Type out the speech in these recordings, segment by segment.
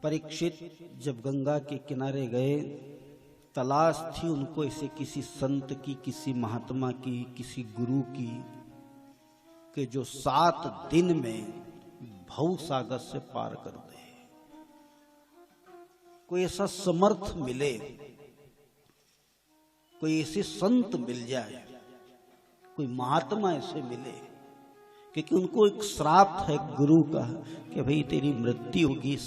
परीक्षित जब गंगा के किनारे गए, तलाश थी उनको ऐसे किसी संत की, किसी महात्मा की, किसी गुरु की, कि जो 7 दिन में भव सागर से पार कर दे। कोई ऐसा समर्थ मिले, कोई ऐसे संत मिल जाए, कोई महात्मा ऐसे मिले, क्योंकि उनको एक श्राप है गुरु का कि भाई तेरी मृत्यु होगी,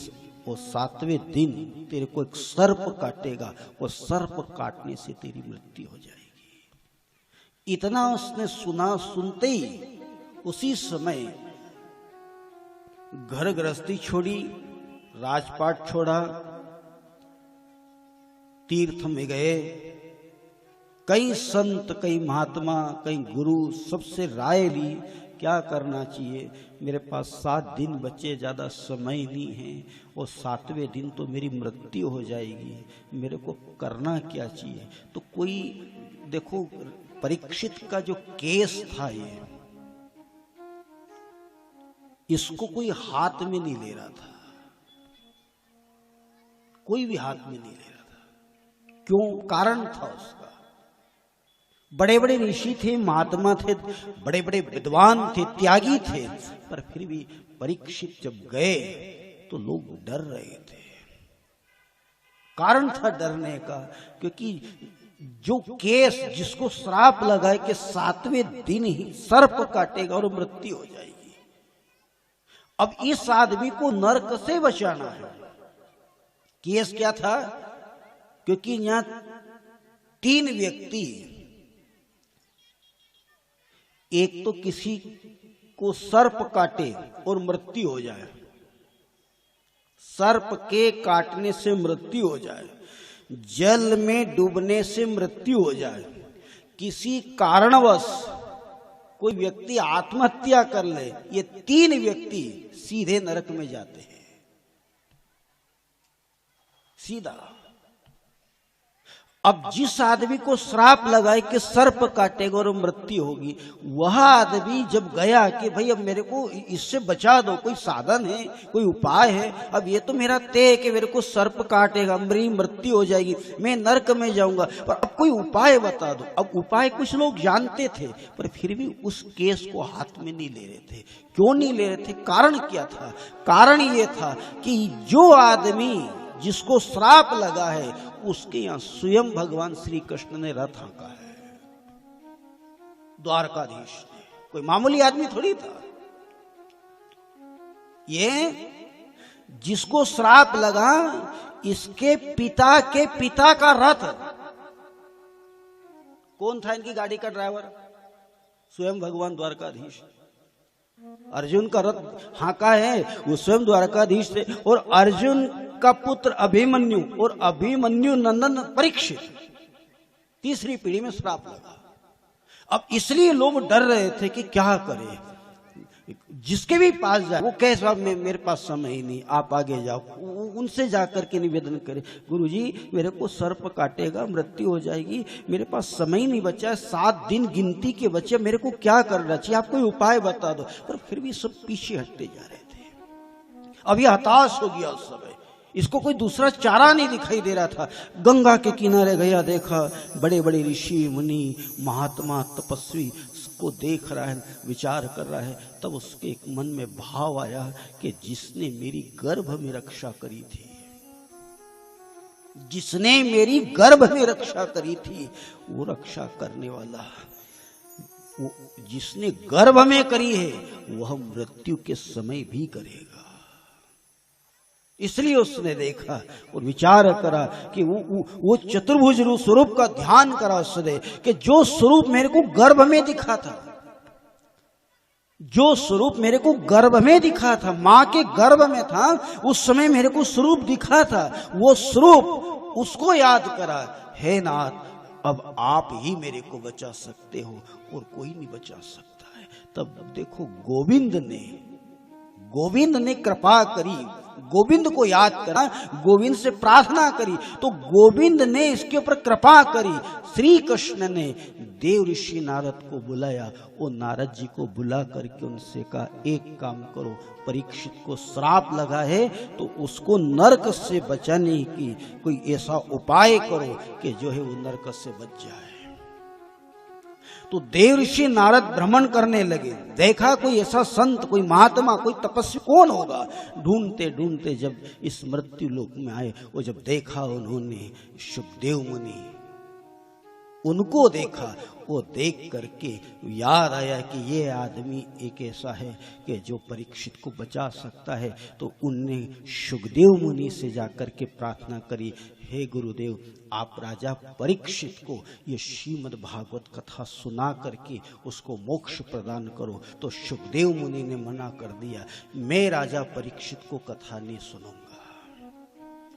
वो 7वें दिन तेरे को एक सर्प काटेगा, वो सर्प काटने से तेरी मृत्यु हो जाएगी। इतना उसने सुना, सुनते ही उसी समय घर गृहस्थी छोड़ी, राजपाट छोड़ा, तीर्थ में गए। कई संत, कई महात्मा, कई गुरु सबसे राय ली, क्या करना चाहिए। मेरे पास 7 दिन बचे, ज़्यादा समय नहीं है, और 7वें दिन तो मेरी मृत्यु हो जाएगी, मेरे को करना क्या चाहिए। तो कोई देखो, परीक्षित का जो केस था ये, इसको कोई हाथ में नहीं ले रहा था, कोई भी हाथ में नहीं ले रहा था। क्यों? कारण था उसका। बड़े बड़े ऋषि थे, महात्मा थे, बड़े बड़े विद्वान थे, त्यागी थे, पर फिर भी परीक्षित जब गए तो लोग डर रहे थे। कारण था डरने का, क्योंकि जो केस, जिसको श्राप लगाए कि 7वें दिन ही सर्प काटेगा और मृत्यु हो जाएगी, अब इस आदमी को नरक से बचाना है। केस क्या था? क्योंकि यहां 3 व्यक्ति, एक तो किसी को सर्प काटे और मृत्यु हो जाए, सर्प के काटने से मृत्यु हो जाए, जल में डूबने से मृत्यु हो जाए, किसी कारणवश कोई व्यक्ति आत्महत्या कर ले, ये 3 व्यक्ति सीधे नरक में जाते हैं, सीधा। अब जिस आदमी को श्राप लगाए कि सर्प काटेगा और मृत्यु होगी, वह आदमी जब गया कि भाई अब मेरे को इससे बचा दो, कोई साधन है, कोई उपाय है, अब ये तो मेरा तय है कि मेरे को सर्प काटेगा, मेरी मृत्यु हो जाएगी, मैं नरक में जाऊंगा, पर अब कोई उपाय बता दो। अब उपाय कुछ लोग जानते थे, पर फिर भी उस केस को हाथ में नहीं ले रहे थे। क्यों नहीं ले रहे थे? कारण क्या था? कारण ये था कि जो आदमी जिसको श्राप लगा है, उसके यहां स्वयं भगवान श्री कृष्ण ने रथ हाँका है, द्वारकाधीश ने। कोई मामूली आदमी थोड़ी था ये। जिसको श्राप लगा, इसके पिता के पिता का रथ, कौन था इनकी गाड़ी का ड्राइवर? स्वयं भगवान द्वारकाधीश। अर्जुन का रथ हाँका है, वो स्वयं द्वारकाधीश थे। और अर्जुन का पुत्र अभिमन्यु और अभिमन्यु नंदन परीक्षित, 3री पीढ़ी में श्राप लगा। अब इसलिए लोग डर रहे थे कि क्या करें, जिसके भी पास जाए वो कहे साहब मेरे पास समय ही नहीं, आप आगे जाओ। उनसे जाकर के निवेदन करे, गुरुजी मेरे को सर्प काटेगा, मृत्यु हो जाएगी, मेरे पास समय ही नहीं बचा है, 7 दिन गिनती के बचे, मेरे को क्या करना चाहिए, आप कोई उपाय बता दो। पर फिर भी सब पीछे हटते जा रहे थे। अब ये हताश हो गया उस समय, इसको कोई दूसरा चारा नहीं दिखाई दे रहा था। गंगा के किनारे गया, देखा बड़े बड़े ऋषि मुनि महात्मा तपस्वी को देख रहा है, विचार कर रहा है। तब उसके एक मन में भाव आया कि जिसने मेरी गर्भ में रक्षा करी थी, जिसने मेरी गर्भ में रक्षा करी थी, वो रक्षा करने वाला, वो जिसने गर्भ में करी है, वह मृत्यु के समय भी करेगा। इसलिए उसने देखा और विचार करा कि वो चतुर्भुज रूप स्वरूप का ध्यान करा उसने, कि जो स्वरूप मेरे को गर्भ में दिखा था, जो स्वरूप मेरे को गर्भ में दिखा था, मां के गर्भ में था, उस समय मेरे को स्वरूप दिखा था, वो स्वरूप उसको याद करा। हे नाथ, अब आप ही मेरे को बचा सकते हो और कोई नहीं बचा सकता है। तब देखो गोविंद ने कृपा करी, गोविंद को याद करा, गोविंद से प्रार्थना करी, तो गोविंद ने इसके ऊपर कृपा करी। श्री कृष्ण ने देव ऋषि नारद को बुलाया, वो नारद जी को बुला करके उनसे कहा, एक काम करो, परीक्षित को श्राप लगा है तो उसको नरक से बचाने की कोई ऐसा उपाय करो कि जो है वो नरक से बच जाए। तो देव ऋषि नारद भ्रमण करने लगे, देखा कोई ऐसा संत, कोई महात्मा, कोई तपस्वी कौन होगा। ढूंढते ढूंढते जब इस मृत्यु लोक में आए, वो जब देखा उन्होंने शुकदेव मुनि, उनको देखा, वो देख करके याद आया कि ये आदमी एक ऐसा है कि जो परीक्षित को बचा सकता है। तो उनने शुकदेव मुनि से जाकर के प्रार्थना करी, हे गुरुदेव, आप राजा परीक्षित को ये श्रीमद् भागवत कथा सुना करके उसको मोक्ष प्रदान करो। तो शुकदेव मुनि ने मना कर दिया, मैं राजा परीक्षित को कथा नहीं सुनूंगा।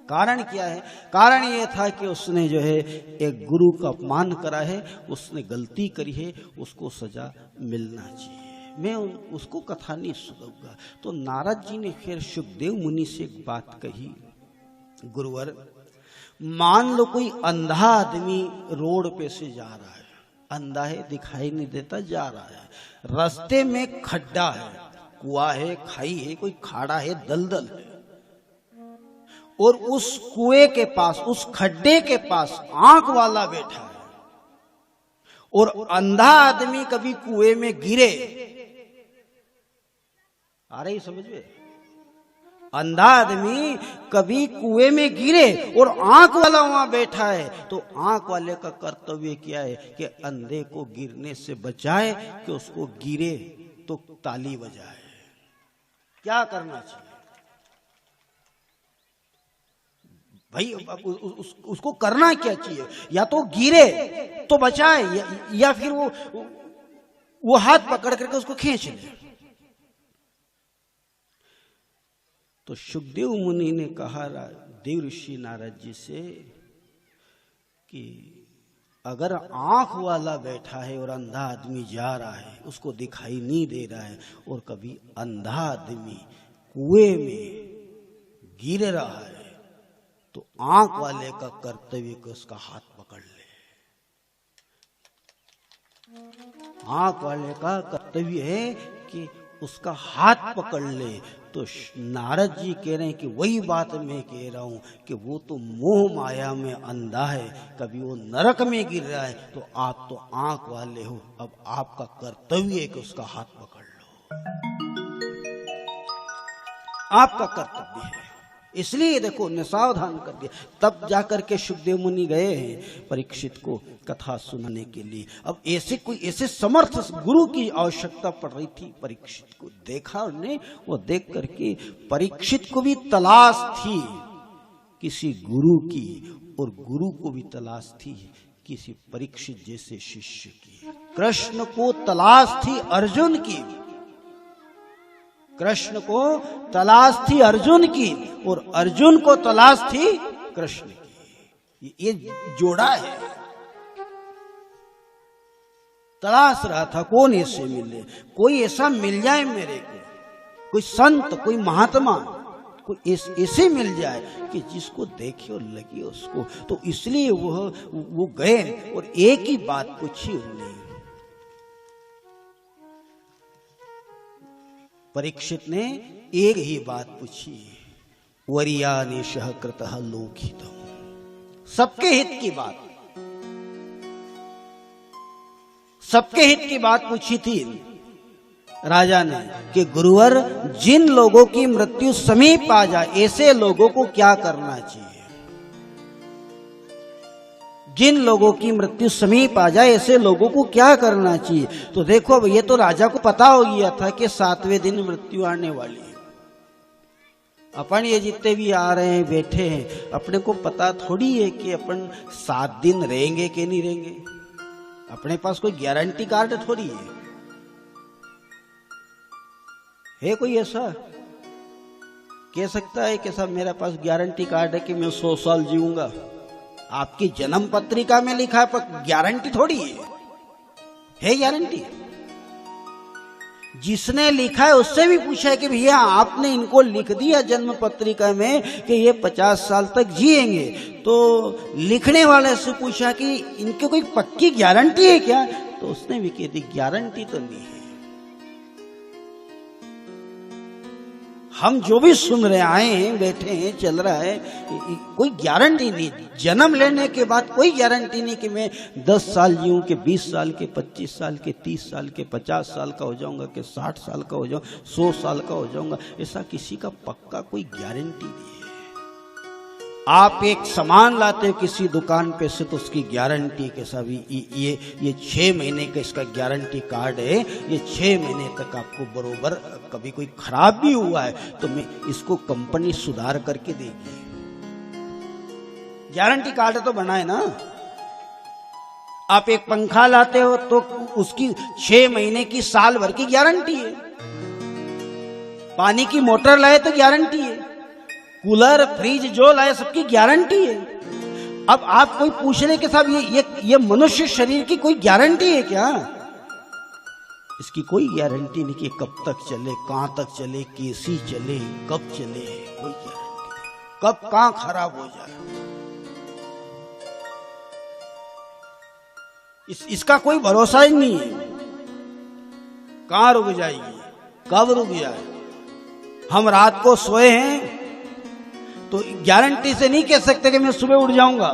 कारण क्या है? कारण ये था कि उसने जो है एक गुरु का अपमान करा है, उसने गलती करी है, उसको सजा मिलना चाहिए, मैं उसको कथा नहीं सुनूंगा। तो नारद जी ने फिर शुकदेव मुनि से एक बात कही, गुरुवर, मान लो कोई अंधा आदमी रोड पे से जा रहा है, अंधा है, दिखाई नहीं देता, जा रहा है, रास्ते में खड्डा है, कुआं है, खाई है, कोई खाड़ा है, दलदल है, और उस कुएं के पास, उस खड्डे के पास आंख वाला बैठा है, और अंधा आदमी कभी कुएं में गिरे, आ रही समझ में, अंधा आदमी कभी कुएं में गिरे और आंख वाला वहां बैठा है, तो आंख वाले का कर्तव्य क्या है कि अंधे को गिरने से बचाए, कि उसको गिरे तो ताली बजाए। क्या करना चाहिए भाई? उसको करना क्या चाहिए? या तो गिरे तो बचाए, या फिर वो हाथ पकड़ करके उसको खींच ले। तो शुकदेव मुनि ने कहा देव ऋषि नारद जी से कि अगर आंख वाला बैठा है और अंधा आदमी जा रहा है, उसको दिखाई नहीं दे रहा है, और कभी अंधा आदमी कुएं में गिर रहा है, तो आंख वाले का कर्तव्य कि उसका हाथ पकड़ ले। आंख वाले का कर्तव्य है कि उसका हाथ पकड़ ले। तो नारद जी कह रहे हैं कि वही बात मैं कह रहा हूं कि वो तो मोह माया में अंधा है, कभी वो नरक में गिर रहा है, तो आप तो आंख वाले हो, अब आपका कर्तव्य है कि उसका हाथ पकड़ लो, आपका कर्तव्य है। इसलिए देखो उन्हें सावधान कर दिया। तब जाकर के शुकदेव मुनि गए हैं परीक्षित को कथा सुनाने के लिए। अब ऐसे समर्थ गुरु की आवश्यकता पड़ रही थी। परीक्षित को देखा उन्हें, वो देख करके परीक्षित को भी तलाश थी किसी गुरु की, और गुरु को भी तलाश थी किसी परीक्षित जैसे शिष्य की। कृष्ण को तलाश थी अर्जुन की, कृष्ण को तलाश थी अर्जुन की, और अर्जुन को तलाश थी कृष्ण की। ये जोड़ा है। तलाश रहा था कौन ऐसे मिले, कोई ऐसा मिल जाए मेरे को, कोई संत, कोई महात्मा, कोई ऐसे मिल जाए कि जिसको देखे और लगे उसको। तो इसलिए वो गए और एक ही बात पूछी उन्होंने। परीक्षित ने एक ही बात पूछी, वरियानेशः कृतः लोकहितम्। सबके हित की बात, सबके हित की बात पूछी थी राजा ने कि गुरुवर, जिन लोगों की मृत्यु समीप आ जाए, ऐसे लोगों को क्या करना चाहिए? जिन लोगों की मृत्यु समीप आ जाए, ऐसे लोगों को क्या करना चाहिए? तो देखो, अब ये तो राजा को पता हो गया था कि 7वें दिन मृत्यु आने वाली है। अपन ये जितने भी आ रहे हैं, बैठे हैं, अपने को पता थोड़ी है कि अपन 7 दिन रहेंगे कि नहीं रहेंगे। अपने पास कोई गारंटी कार्ड थोड़ी है कोई ऐसा कह सकता है कि साहब मेरे पास गारंटी कार्ड है कि मैं 100 साल जीऊंगा? आपकी जन्म पत्रिका में लिखा है, पर गारंटी थोड़ी है गारंटी? जिसने लिखा है उससे भी पूछा है कि भैया आपने इनको लिख दिया जन्म पत्रिका में कि ये 50 साल तक जिएंगे, तो लिखने वाले से पूछा कि इनके कोई पक्की गारंटी है क्या? तो उसने भी कह दी गारंटी तो नहीं है। हम जो भी सुन रहे आए हैं, बैठे हैं, चल रहा है, कोई गारंटी नहीं। जन्म लेने के बाद कोई गारंटी नहीं कि मैं 10 साल जीऊं, कि 20 साल के, 25 साल के, 30 साल के, 50 साल का हो जाऊंगा, कि 60 साल का हो जाऊंगा, 100 साल का हो जाऊंगा। ऐसा किसी का पक्का कोई गारंटी नहीं है। आप एक सामान लाते हो किसी दुकान पे से, तो उसकी गारंटी के सभी ये 6 महीने का इसका गारंटी कार्ड है, ये 6 महीने तक आपको बरोबर, कभी कोई खराब भी हुआ है तो मैं इसको कंपनी सुधार करके देगी। गारंटी कार्ड तो बनाए ना। आप एक पंखा लाते हो तो उसकी 6 महीने की, साल भर की गारंटी है। पानी की मोटर लाए तो गारंटी है। कूलर, फ्रिज जो लाए सबकी गारंटी है। अब आप कोई पूछ रहे कि साहब ये मनुष्य शरीर की कोई गारंटी है क्या? इसकी कोई गारंटी नहीं कि कब तक चले, कहां तक चले, कैसी चले, कब चले, कोई गारंटी नहीं। कब कहां खराब हो जाए इसका कोई भरोसा ही नहीं है। कहां रुक जाएगी, कब रुक जाए। हम रात को सोए हैं तो गारंटी से नहीं कह सकते कि मैं सुबह उठ जाऊंगा।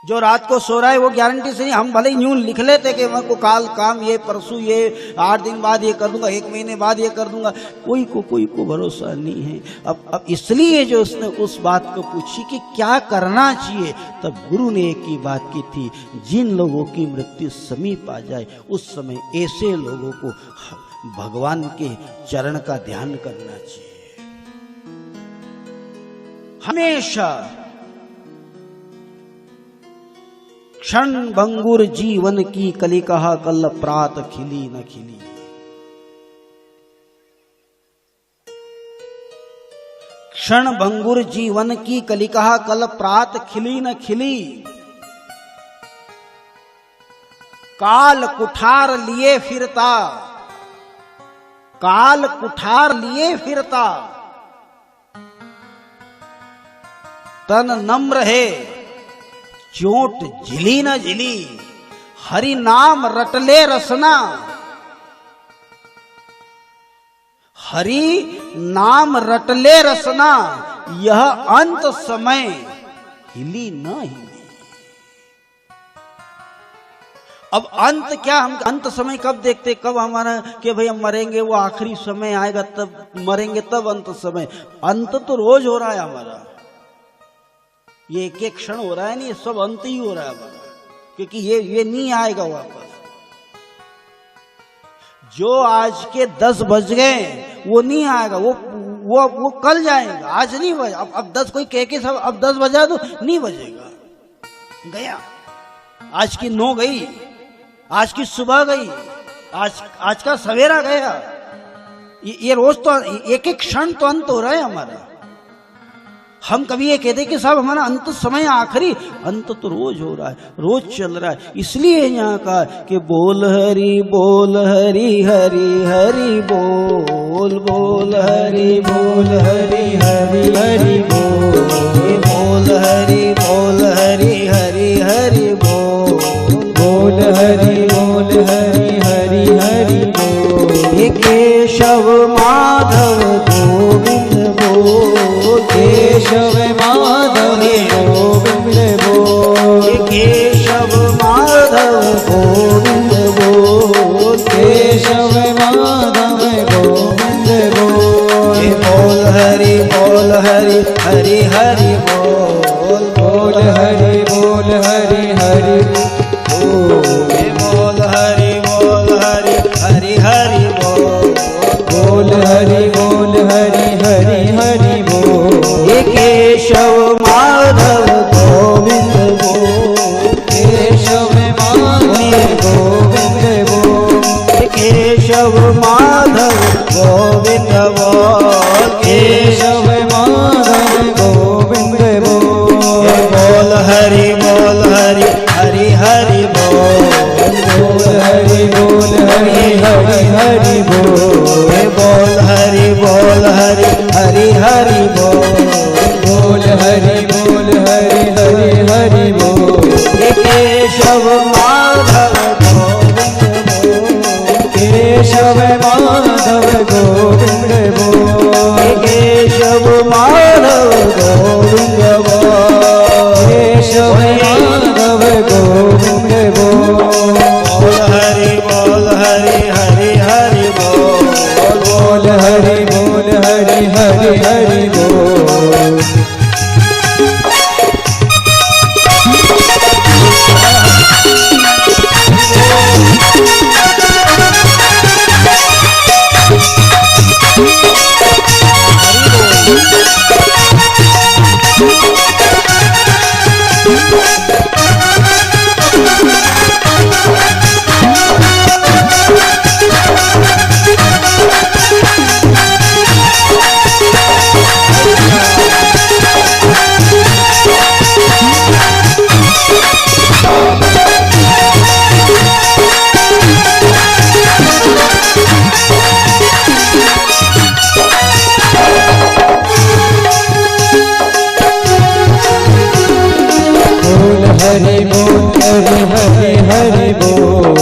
जो रात को सो रहा है वो गारंटी से नहीं। हम भले यूं लिख लेते कि मैं को काल काम ये, परसों ये, 8 दिन बाद ये कर दूंगा, 1 महीने बाद ये कर दूंगा। कोई को भरोसा नहीं है। अब इसलिए जो उसने उस बात को पूछी कि क्या करना चाहिए, तब गुरु ने एक ही बात की थी, जिन लोगों की मृत्यु समीप आ जाए उस समय ऐसे लोगों को भगवान के चरण का ध्यान करना चाहिए। हमेशा क्षण भंगुर जीवन की कलिका कल प्रात खिली न खिली। क्षण भंगुर जीवन की कलिका कल प्रात खिली न खिली। काल कुठार लिए फिरता, काल कुठार लिए फिरता, तन नम्र है चोट झिली न झिली। हरि नाम रटले रसना, हरि नाम रटले रसना। यह अंत समय हिली न हिली। अब अंत क्या, हम अंत समय कब देखते, कब हमारा कि भाई हम मरेंगे, वो आखिरी समय आएगा तब मरेंगे, तब अंत समय। अंत तो रोज हो रहा है हमारा। ये एक एक क्षण हो रहा है नहीं, सब अंत ही हो रहा है हमारा, क्योंकि ये नहीं आएगा वापस। जो आज के 10 बज गए वो नहीं आएगा, वो कल जाएगा, आज नहीं बजा। अब 10 कोई कह के सब अब 10 बजा तो नहीं बजेगा, गया। आज की 9 गई, आज की सुबह गई, आज का सवेरा गया। ये रोज तो एक एक क्षण तो अंत हो रहा है हमारा। हम कभी ये कहते कि साहब हमारा अंत समय आखिरी, अंत तो रोज हो रहा है, रोज चल रहा है। इसलिए यहाँ का कि बोल हरि हरि हरि बोल, बोल हरि हरि हरि बोल, बोल हरि हरि बोल, बोल हरि हरि बोल। ये केशव माधव गोविंद बोल, केशव माधव गोविंद बोल, केशव माधव गोविंद बोल, केशव माधव गोविंद बोल। बोल हरि हरि हरि बोल, बोल हरि हरि बोल, बोल हरि हरि हरि बोल, बोल हरि हरि बोल। ये केशव माधव गोविंद बोल, केशव माधव गोविंद बोल, केशव माधव गोविंद बोल, केशव माधव गोविंद बोल। बोल हरि हरि हरि बोल, बोल हरि बोल हरि हरि हरि बोल बोल हरि बोल हरि हरि हरि बोल केशव माधव केशव माधव गोविंद बोल केशव माधव गोविंद बोल केशव माधव गोविंद बोल हरि बोल हरि हरि हरि बोल बोल हरि बोल हरि हरि हरि बोल हरि बोल हरि हरि हरि बोल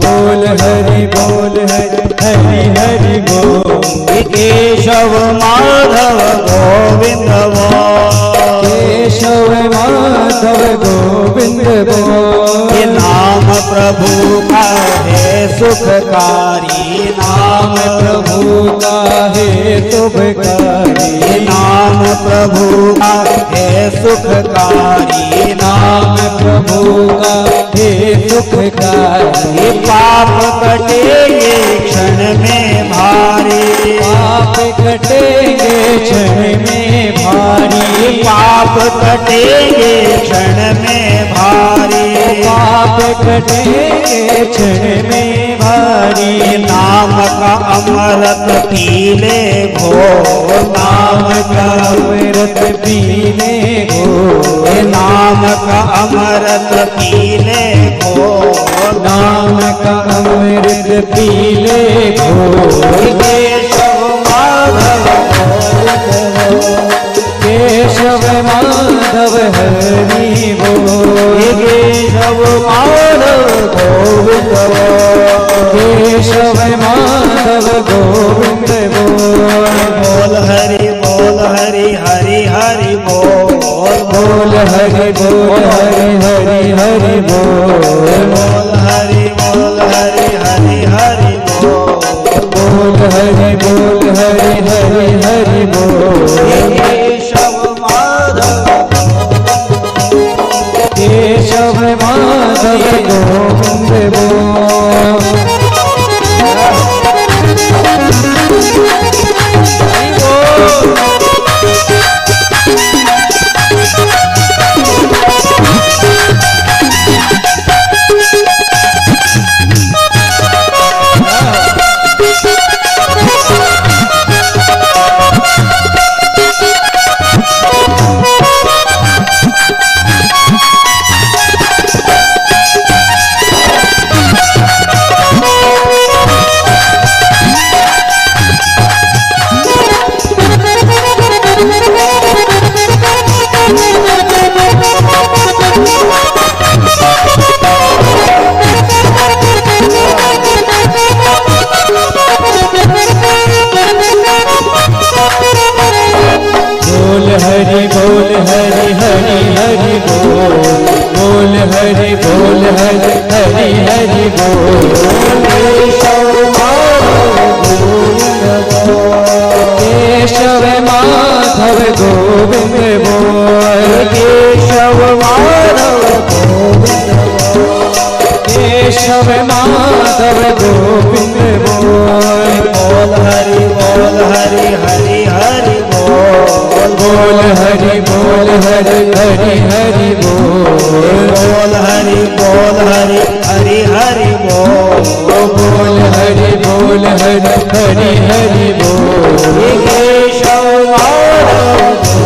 बोल हरि बोल हरि हरि हरि बोल केशव माधव गोविंद बोल केशव माधव गोविंद बोल ये नाम प्रभु का है सुखकारी नाम प्रभु का है शुभकारी ये नाम प्रभु का है सुखकारी नाम प्रभु का हे सुखकारी पाप कटेंगे क्षण में भारी पाप कटेंगे क्षण में भारी पाप कटेंगे क्षण में भारी पाप कटेंगे क्षण में भारी नाम का अमृत पीले भो नाम का अमृत पीले घो नाम का अमृत पीले भो नाम का अमृत पीले घो केशव माधव केशव माधव हरि बोल केशव माधव गोविंद केशव माधव गोविंद बोल हरि बोल हरि हरि हरि बोल बोल हरि बोल हरि हरि हरि बोल बोल हरि बोल हरि हरि हरि बोल बोल हरि बोल हरि हरि हरि बोल केशव माधव केशव माधव गोविंद बोल हरि बोल हरि हरि हरि बोल बोल हरि बोल हरि हरि हरि बोल केशव माधव गोविंद बोल केशव माधव केशव माधव गोविंद बोल बोल हरि हरि हरि बोल बोल हरि बोल हरि हरि हरि बोल बोल हरि हरि हरि बोल बोल हरि बोल हरि हरि हरि बोल केशव माधव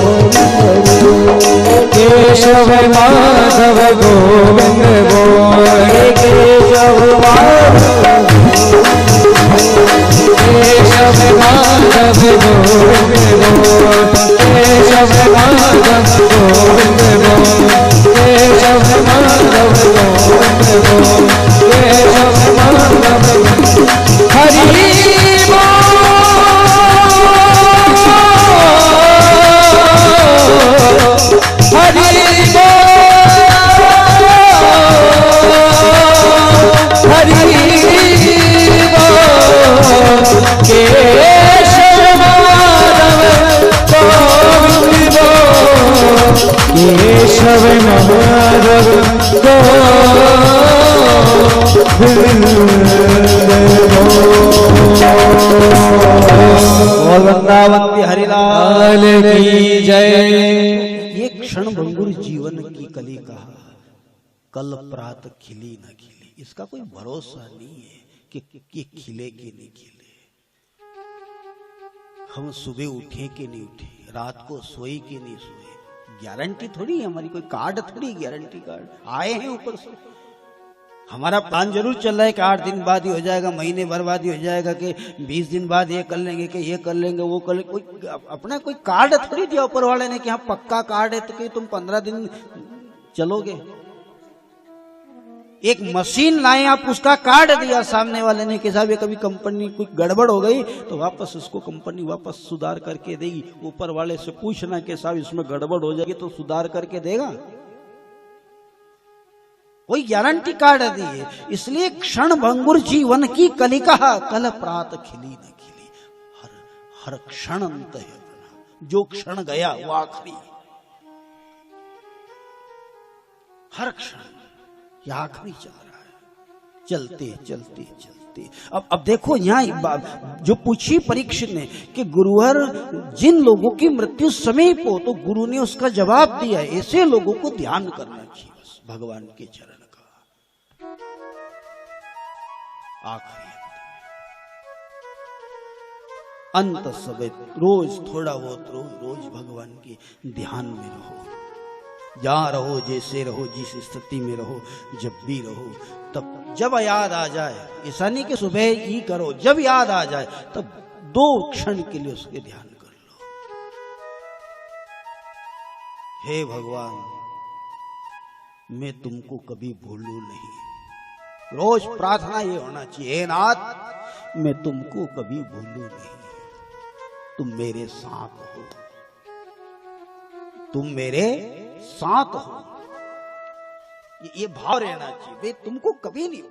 केशव माधव गोविंद बोल केशव माधव केशव माधव गोविंद बोल, केशव माधव गोविंद बोल, केशव माधव गोविंद बोल, केशव माधव हरि केशव माधव वृंदावन की हरिलाल की जय। ये क्षण भंगुर जीवन की कली कहा, कल प्रात खिली न खिली, इसका कोई भरोसा नहीं है कि खिले कि नहीं खिले। हम सुबह उठे कि नहीं उठे, रात को सोए कि नहीं सोए, गारंटी थोड़ी है हमारी, कोई कार्ड थोड़ी, गारंटी कार्ड आए हैं ऊपर से। हमारा प्लान जरूर चल रहा है कि 8 दिन बाद ही हो जाएगा, महीने भर बाद ही हो जाएगा, कि 20 दिन बाद ये कर लेंगे, कि ये कर लेंगे, वो कर लेंगे। कोई अपना कोई कार्ड थोड़ी दिया ऊपर वाले ने कि हाँ पक्का कार्ड है तो कि तुम 15 दिन चलोगे। एक मशीन लाए आप, उसका कार्ड दिया सामने वाले ने कि साहब ये कभी कंपनी कोई गड़बड़ हो गई तो वापस उसको कंपनी वापस सुधार करके देगी। ऊपर वाले से पूछना कि साहब इसमें गड़बड़ हो जाएगी तो सुधार करके देगा, कोई गारंटी कार्ड दी है। इसलिए क्षण भंगुर जीवन की कली कहा, कल प्रात खिली न खिली, हर क्षण अंत है, जो क्षण गया वो आखिरी, हर क्षण ये आखिरी चल रहा है, चलते चलते चलते। अब देखो यहाँ जो पूछी परीक्षित ने कि गुरुवर जिन लोगों की मृत्यु समीप हो, तो गुरु ने उसका जवाब दिया, ऐसे लोगों को ध्यान करना चाहिए बस भगवान के चरण का। आखिरी अंत सब रोज थोड़ा बहुत रोज भगवान के ध्यान में रहो, जहां रहो, जैसे रहो, जिस स्थिति में रहो, जब भी रहो, तब जब याद आ जाए, ऐसा नहीं कि सुबह ही करो, जब याद आ जाए तब 2 क्षण के लिए उसके ध्यान कर लो। हे भगवान मैं तुमको कभी भूलूं नहीं, रोज प्रार्थना ये होना चाहिए, हे नाथ मैं तुमको कभी भूलूं नहीं, तुम मेरे साथ हो, तुम मेरे साथ हो, ये भाव रहना चाहिए, तुमको कभी नहीं